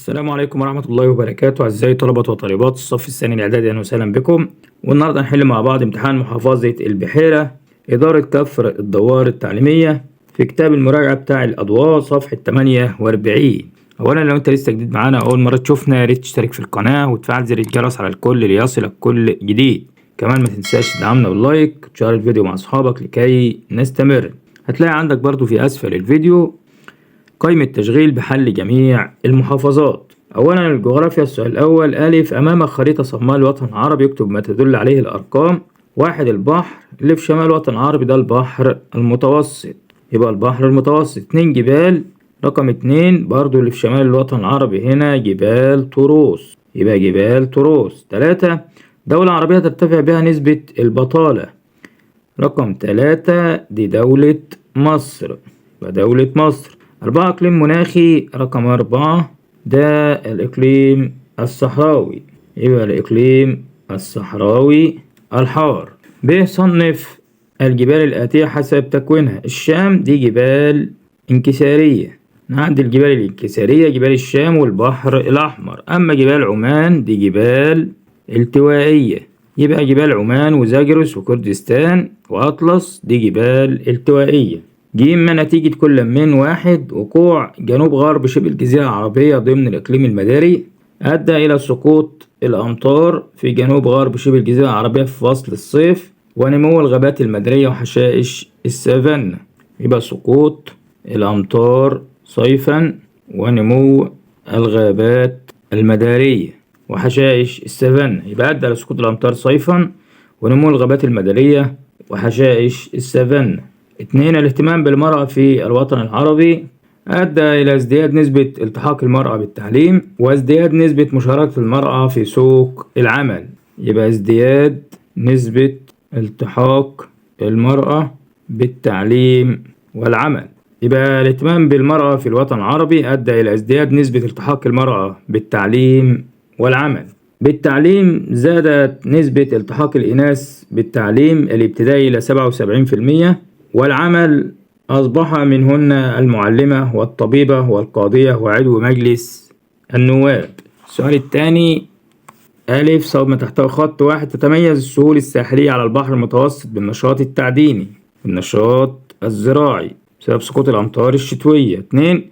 السلام عليكم ورحمة الله وبركاته. أعزائي طلبة وطالبات الصف الثاني الإعدادي، أهلا وسهلا بكم. والنهاردة هنحل مع بعض امتحان محافظة البحيرة إدارة كفر الدوار التعليمية في كتاب المراجعة بتاع الأضواء صفحة 48. أولا لو أنت لسه جديد معانا أول مرة تشوفنا، يا ريت تشترك في القناة وتفعل زر الجرس على الكل ليصلك كل جديد. كمان ما تنساش تدعمنا باللايك وتشير الفيديو مع أصحابك لكي نستمر. هتلاقي عندك برضو في أسفل الفيديو قائمة تشغيل بحل جميع المحافظات. أولا الجغرافيا، السؤال الأول: ألف، أمامك خريطة صماء الوطن العربي، يكتب ما تدل عليه الأرقام. واحد، البحر اللي في شمال الوطن العربي ده البحر المتوسط، يبقى البحر المتوسط. اتنين، جبال. رقم اتنين برضو اللي في شمال الوطن العربي هنا جبال طروس، يبقى جبال طروس. تلاتة، دولة عربية ترتفع بها نسبة البطالة. رقم تلاتة دي دولة مصر، يبقى دولة مصر. أربعة، إقليم مناخي. رقم أربعة ده الإقليم الصحراوي، يبقى الإقليم الصحراوي الحار. ب، صنف الجبال الآتية حسب تكوينها. الشام دي جبال انكسارية، عندي الجبال الانكسارية جبال الشام والبحر الأحمر. أما جبال عمان دي جبال التوائية، يبقى جبال عمان وزاجرس وكردستان وأطلس دي جبال التوائية. ج، ما نتيجة كل من: واحد، وقوع جنوب غرب شبه الجزيرة العربية ضمن الإقليم المداري أدى إلى سقوط الأمطار في جنوب غرب شبه الجزيرة العربية في فصل الصيف ونمو الغابات المدارية وحشائش السافانا، يبقى سقوط الأمطار صيفا ونمو الغابات المدارية وحشائش السافانا، يبقى أدى إلى سقوط الأمطار صيفا ونمو الغابات المدارية وحشائش السافانا. اتنين، الاهتمام بالمرأة في الوطن العربي أدى إلى ازدياد نسبة التحاق المرأة بالتعليم وازدياد نسبة مشاركة المرأة في سوق العمل، يبقى ازدياد نسبة التحاق المرأة بالتعليم والعمل. يبقى الاهتمام بالمرأة في الوطن العربي أدى إلى ازدياد نسبة التحاق المرأة بالتعليم والعمل. بالتعليم زادت نسبة التحاق الإناث بالتعليم الابتدائي إلى 77%، والعمل أصبح منهن المعلمة والطبيبة والقاضية وعضو مجلس النواب. السؤال الثاني: ألف، صوب ما تحته خط. واحد، تتميز السهول الساحلية على البحر المتوسط بالنشاط التعديني، بالنشاط الزراعي بسبب سقوط الأمطار الشتوية. اتنين،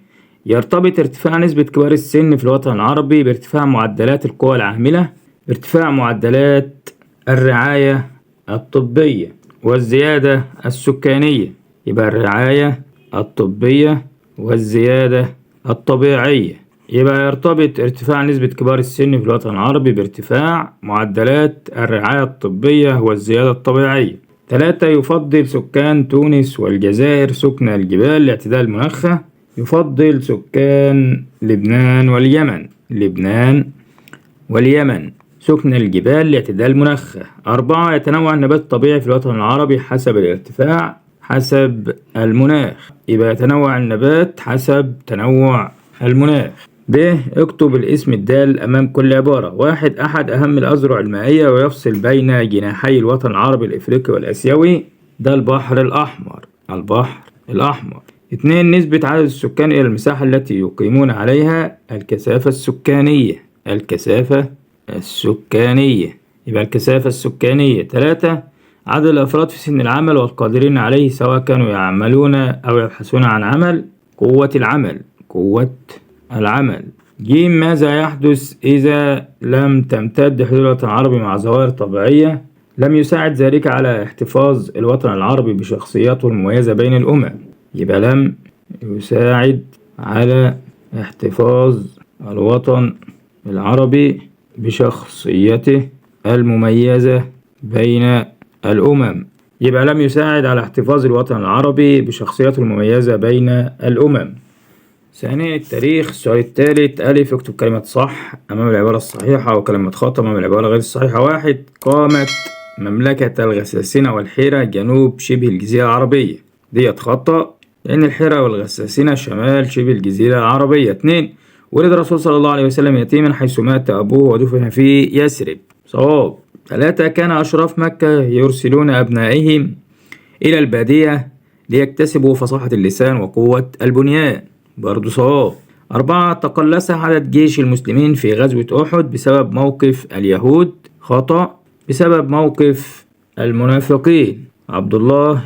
يرتبط ارتفاع نسبة كبار السن في الوطن العربي بارتفاع معدلات القوى العاملة، ارتفاع معدلات الرعاية الطبية والزيادة السكانية، يبقى الرعاية الطبية والزيادة الطبيعية. يبقى يرتبط ارتفاع نسبة كبار السن في الوطن العربي بارتفاع معدلات الرعاية الطبية والزيادة الطبيعية. تلاتة، يفضل سكان تونس والجزائر سكن الجبال لاعتدال المناخ. يفضل سكان لبنان واليمن سكن الجبال لاعتدال المناخ. أربعة، يتنوع النبات الطبيعي في الوطن العربي حسب الارتفاع حسب المناخ، يبقى يتنوع النبات حسب تنوع المناخ. ب، اكتب الاسم الدال أمام كل عبارة. واحد، أحد أهم الأذرع المائية ويفصل بين جناحي الوطن العربي الإفريقي والآسيوي ده البحر الأحمر. اتنين، نسبة عدد السكان إلى المساحة التي يقيمون عليها الكثافة السكانية، يبقى الكثافة السكانية. تلاتة، عدد الأفراد في سن العمل والقادرين عليه سواء كانوا يعملون أو يبحثون عن عمل. قوة العمل. ج، ماذا يحدث إذا لم تمتد حدود الوطن العربي مع ظواهر طبيعية؟ لم يساعد ذلك على احتفاظ الوطن العربي بشخصيته المميزة بين الأمم، يبقى لم يساعد على احتفاظ الوطن العربي بشخصيته المميزة بين الأمم، يبقى لم يساعد على احتفاظ الوطن العربي بشخصيته المميزة بين الأمم. ثانيا التاريخ. السؤال الثالث: ألف، اكتب كلمة صح أمام العبارة الصحيحة وكلمة خطأ أمام العبارة غير الصحيحة. واحد، قامت مملكة الغساسنة والحيرة جنوب شبه الجزيرة العربية، ديت خطأ لأن الحيرة والغساسنة شمال شبه الجزيرة العربية. اتنين، ولد الرسول صلى الله عليه وسلم يتيما حيث مات أبوه ودفن في يثرب، صواب. ثلاثة، كان أشراف مكة يرسلون أبنائهم إلى البادية ليكتسبوا فصاحة اللسان وقوة البنيان، برضو صواب. 4. تقلص عدد جيش المسلمين في غزوة أحد بسبب موقف اليهود. خطأ. بسبب موقف المنافقين. عبد الله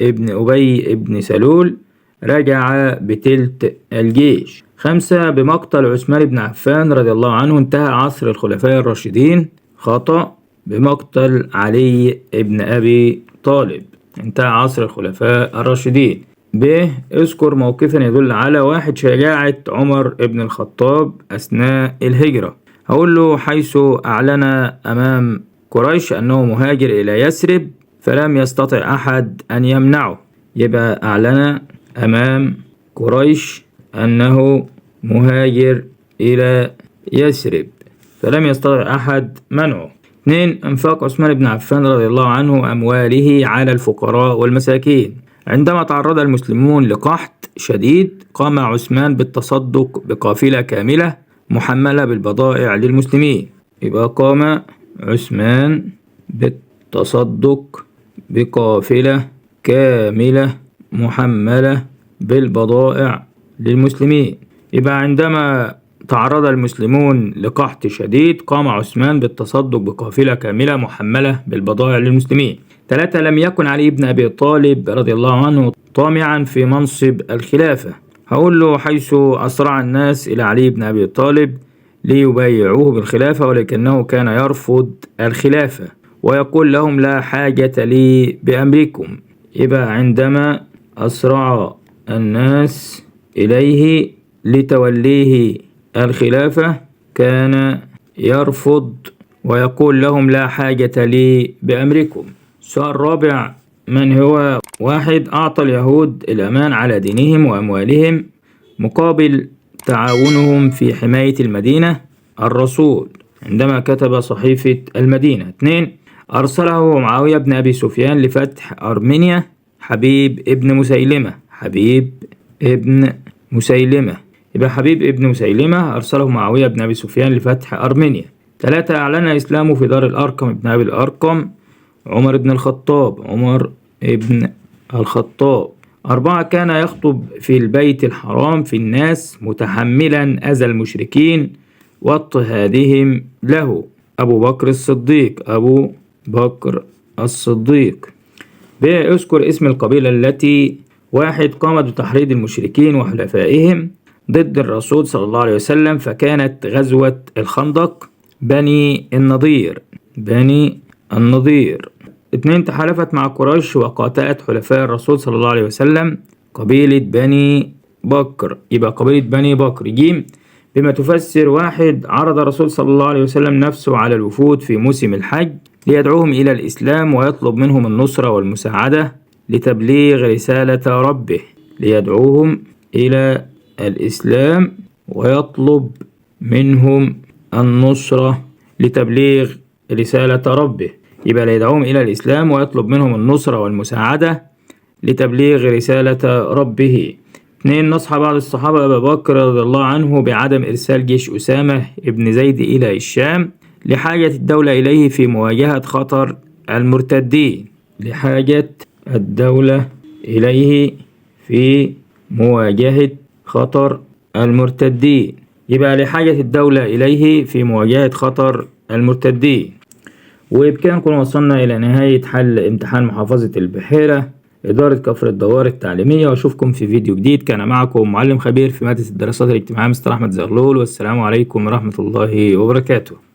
ابن أبي ابن سلول رجع بتلت الجيش. 5. بمقتل عثمان بن عفان رضي الله عنه انتهى عصر الخلفاء الراشدين. خطأ. بمقتل علي ابن أبي طالب انتهى عصر الخلفاء الراشدين. ب. اذكر موقفا يدل على 1. شجاعة عمر ابن الخطاب أثناء الهجرة. هقول له حيث أعلن أمام قريش أنه مهاجر إلى يثرب فلم يستطع أحد أن يمنعه. يبقى أعلن أمام قريش أنه مهاجر إلى يثرب فلم يستطع أحد منعه. 2. انفاق عثمان بن عفان رضي الله عنه أمواله على الفقراء والمساكين. عندما تعرض المسلمون لقحط شديد قام عثمان بالتصدق بقافلة كاملة محملة بالبضائع للمسلمين. يبقى قام عثمان بالتصدق بقافلة كاملة محملة بالبضائع للمسلمين. يبقى عندما تعرض المسلمون لقحط شديد قام عثمان بالتصدق بقافلة كاملة محملة بالبضائع للمسلمين. 3. لم يكن علي بن أبي طالب رضي الله عنه طامعا في منصب الخلافة. هقول له حيث أسرع الناس إلى علي بن أبي طالب ليبايعوه بالخلافة ولكنه كان يرفض الخلافة ويقول لهم لا حاجة لي بأمركم. يبقى عندما أسرع الناس إليه لتوليه الخلافة كان يرفض ويقول لهم لا حاجة لي بأمركم. السؤال الرابع. من هو؟ 1. أعطى اليهود الأمان على دينهم وأموالهم مقابل تعاونهم في حماية المدينة. الرسول عندما كتب صحيفة المدينة. 2. أرسله معاوية بن أبي سفيان لفتح أرمينيا حبيب ابن مسيلمة. حبيب ابن مسيلمة. يبقى حبيب ابن مسيلمة أرسله معاوية بن أبي سفيان لفتح أرمينيا. 3. أعلن إسلامه في دار الأرقم ابن أبي الأرقم عمر بن الخطاب. عمر ابن الخطاب. 4. كان يخطب في البيت الحرام في الناس متحملا أذى المشركين واضطهادهم له. أبو بكر الصديق. أبو بكر الصديق. ب. اذكر اسم القبيلة التي 1. قامت بتحريض المشركين وحلفائهم ضد الرسول صلى الله عليه وسلم فكانت غزوة الخندق. بني النضير. بني النضير. 2. تحالفت مع قريش وقاتلت حلفاء الرسول صلى الله عليه وسلم. قبيلة بني بكر. يبقى قبيلة بني بكر. ج. بما تفسر 1. عرض الرسول صلى الله عليه وسلم نفسه على الوفود في موسم الحج ليدعوهم إلى الإسلام ويطلب منهم النصرة والمساعدة لتبليغ رسالة ربه. ليدعوهم إلى الإسلام ويطلب منهم النصرة لتبليغ رسالة ربه. يبقى ليدعوهم إلى الإسلام ويطلب منهم النصرة والمساعدة لتبليغ رسالة ربه. 2. نصح بعض الصحابة أبا بكر رضي الله عنه بعدم إرسال جيش أسامة ابن زيد إلى الشام لحاجة الدولة إليه في مواجهة خطر المرتدين. لحاجة الدولة إليه في مواجهة خطر المرتدين. يبقى لحاجة الدولة إليه في مواجهة خطر المرتدين. وبكده نكون وصلنا إلى نهاية حل امتحان محافظة البحيرة إدارة كفر الدوار التعليمية، وأشوفكم في فيديو جديد. كان معكم معلم خبير في مادة الدراسات الاجتماعية مستر أحمد زغلول، والسلام عليكم ورحمة الله وبركاته.